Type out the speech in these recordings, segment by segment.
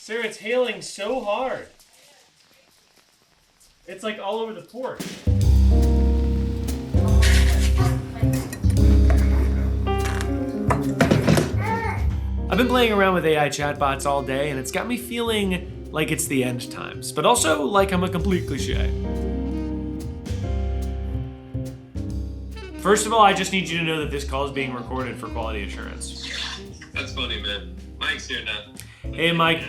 Sir, it's hailing so hard. It's like all over the porch. I've been playing around with AI chatbots all day, and it's got me feeling like it's the end times, but also like I'm a complete cliche. First of all, I just need you to know that this call is being recorded for quality assurance. That's funny, man. Mike's here now. Hey, Mike.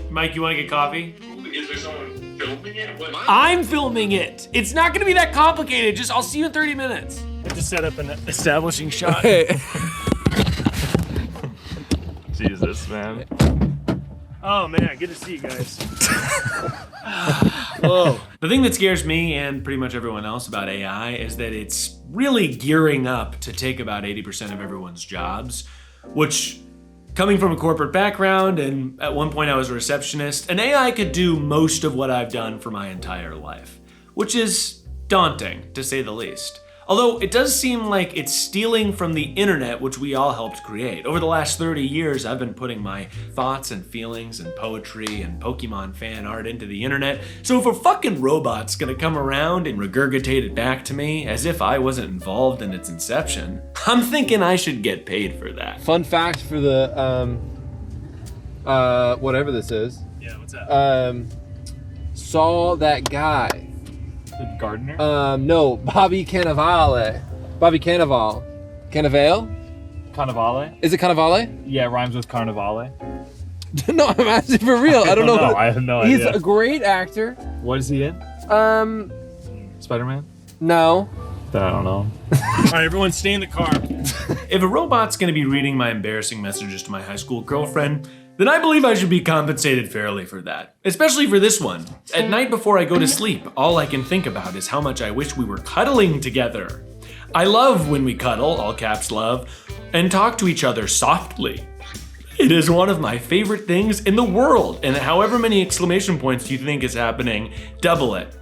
Mike, you want to get coffee? Is there someone filming it? What? I'm filming it. It's not going to be that complicated. I'll see you in 30 minutes. I have to set up an establishing shot. Hey. Jesus, man. Oh man, good to see you guys. Whoa. The thing that scares me and pretty much everyone else about AI is that it's really gearing up to take about 80% of everyone's jobs, which, coming from a corporate background and at one point I was a receptionist, an AI could do most of what I've done for my entire life, which is daunting to say the least. Although it does seem like it's stealing from the internet, which we all helped create. Over the last 30 years, I've been putting my thoughts and feelings and poetry and Pokemon fan art into the internet. So if a fucking robot's gonna come around and regurgitate it back to me as if I wasn't involved in its inception, I'm thinking I should get paid for that. Fun fact for the, whatever this is. Yeah, what's that? Saw that guy. The gardener? No, Bobby Cannavale. Bobby Cannavale. Cannavale? Cannavale? Is it Cannavale? Yeah, it rhymes with Carnivale. No, I'm asking for real. I don't know. I have no He's idea. a great actor. What is he in? Spider-Man? No. I don't know. All right, everyone stay in the car. If a robot's gonna be reading my embarrassing messages to my high school girlfriend, then I believe I should be compensated fairly for that. Especially for this one. At night before I go to sleep, all I can think about is how much I wish we were cuddling together. I love when we cuddle, all caps love, and talk to each other softly. It is one of my favorite things in the world, and however many exclamation points you think is happening, double it.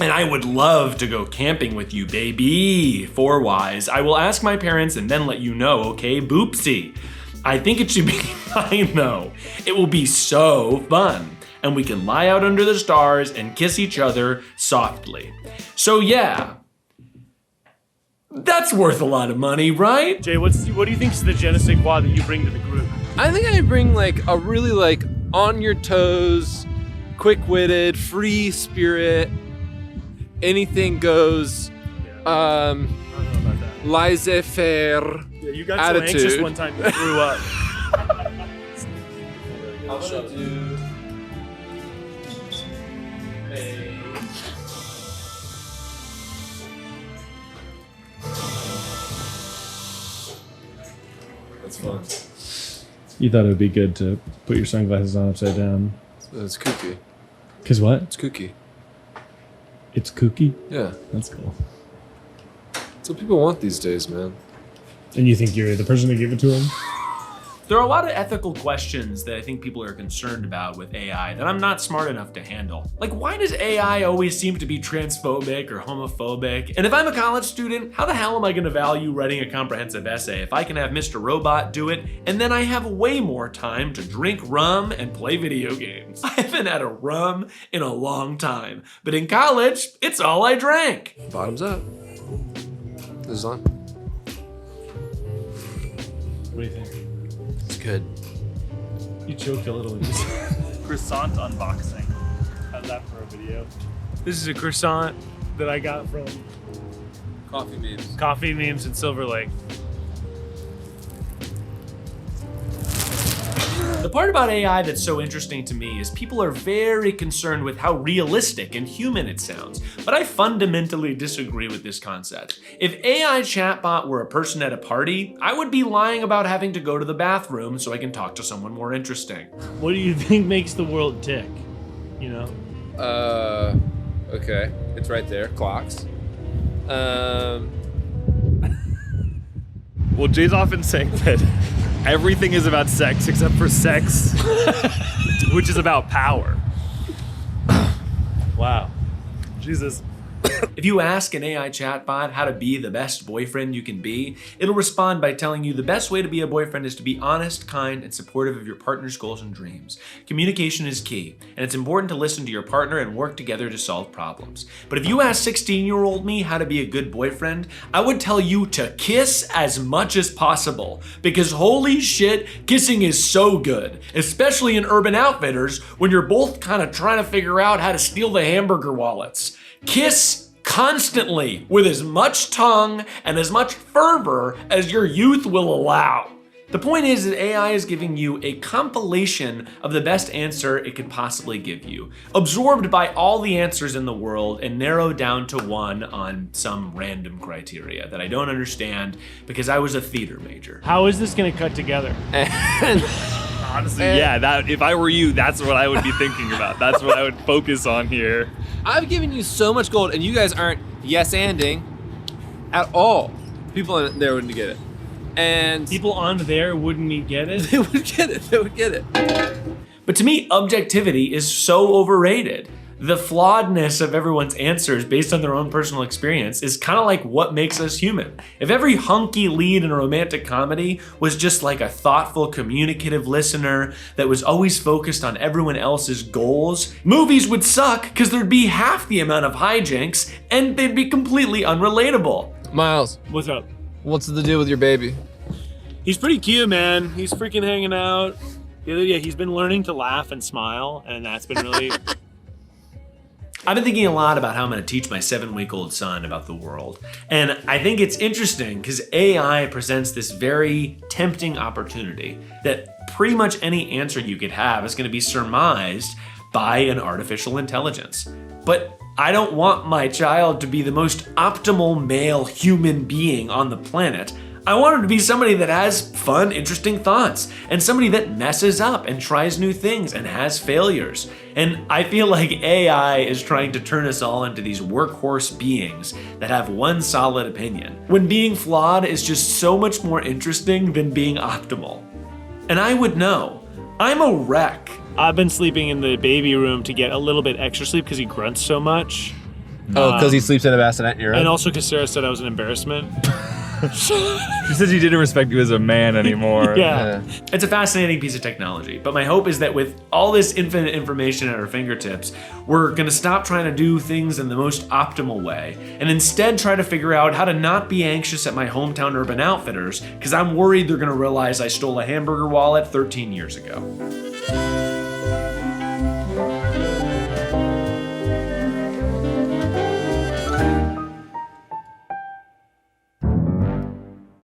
And I would love to go camping with you, baby. 4 Ys. I will ask my parents and then let you know, okay? Boopsie. I think it should be fine though. It will be so fun. And we can lie out under the stars and kiss each other softly. So yeah, that's worth a lot of money, right? Jay, what do you think is the je ne sais quoi that you bring to the group? I think I bring like a really like on your toes, quick-witted, free spirit, anything goes, I don't know about that. laissez-faire. Yeah, you got attitude. so anxious one time you threw up. I'm gonna do That's fun. You thought it would be good to put your sunglasses on upside down. It's kooky. Cause what? It's kooky. It's kooky? Yeah. That's cool. That's what people want these days, man. And you think you're the person to give it to him? There are a lot of ethical questions that I think people are concerned about with AI that I'm not smart enough to handle. Like, why does AI always seem to be transphobic or homophobic? And if I'm a college student, how the hell am I gonna value writing a comprehensive essay if I can have Mr. Robot do it, and then I have way more time to drink rum and play video games? I haven't had a rum in a long time, but in college, it's all I drank. Bottoms up. This is on. What do you think? It's good. You choked a little. Croissant unboxing. How's that for a video? This is a croissant that I got from Coffee memes. Coffee Memes in Silver Lake. The part about AI that's so interesting to me is people are very concerned with how realistic and human it sounds, but I fundamentally disagree with this concept. If AI chatbot were a person at a party, I would be lying about having to go to the bathroom so I can talk to someone more interesting. What do you think makes the world tick? You know? okay. It's right there. Clocks. Well, Jay's often saying that everything is about sex except for sex, which is about power. Wow. Jesus. If you ask an AI chatbot how to be the best boyfriend you can be, it'll respond by telling you the best way to be a boyfriend is to be honest, kind, and supportive of your partner's goals and dreams. Communication is key, and it's important to listen to your partner and work together to solve problems. But if you ask 16-year-old me how to be a good boyfriend, I would tell you to kiss as much as possible, because holy shit, kissing is so good, especially in Urban Outfitters when you're both kind of trying to figure out how to steal the hamburger wallets. Kiss constantly with as much tongue and as much fervor as your youth will allow. The point is that AI is giving you a compilation of the best answer it could possibly give you, absorbed by all the answers in the world and narrowed down to one on some random criteria that I don't understand because I was a theater major. How is this gonna cut together? Honestly, yeah, that if I were you, that's what I would be thinking about. That's what I would focus on here. I've given you so much gold, and you guys aren't yes-anding at all. People in there wouldn't get it. And People on there wouldn't get it? they would get it. They would get it. But to me, objectivity is so overrated. The flawedness of everyone's answers based on their own personal experience is kind of like what makes us human. If every hunky lead in a romantic comedy was just like a thoughtful, communicative listener that was always focused on everyone else's goals, movies would suck because there'd be half the amount of hijinks and they'd be completely unrelatable. Miles, What's up? what's the deal with your baby? He's pretty cute, man. He's freaking hanging out. Yeah, he's been learning to laugh and smile, and that's been really... I've been thinking a lot about how I'm going to teach my 7-week-old son about the world. And I think it's interesting because AI presents this very tempting opportunity that pretty much any answer you could have is going to be surmised by an artificial intelligence. But I don't want my child to be the most optimal male human being on the planet. I want him to be somebody that has fun, interesting thoughts, and somebody that messes up and tries new things and has failures. And I feel like AI is trying to turn us all into these workhorse beings that have one solid opinion, when being flawed is just so much more interesting than being optimal. And I would know. I'm a wreck. I've been sleeping in the baby room to get a little bit extra sleep because he grunts so much. Oh, because he sleeps in a bassinet in your And room? also because Sarah said I was an embarrassment. She said she didn't respect you as a man anymore. Yeah. It's a fascinating piece of technology, but my hope is that with all this infinite information at our fingertips, we're gonna stop trying to do things in the most optimal way and instead try to figure out how to not be anxious at my hometown Urban Outfitters because I'm worried they're gonna realize I stole a hamburger wallet 13 years ago.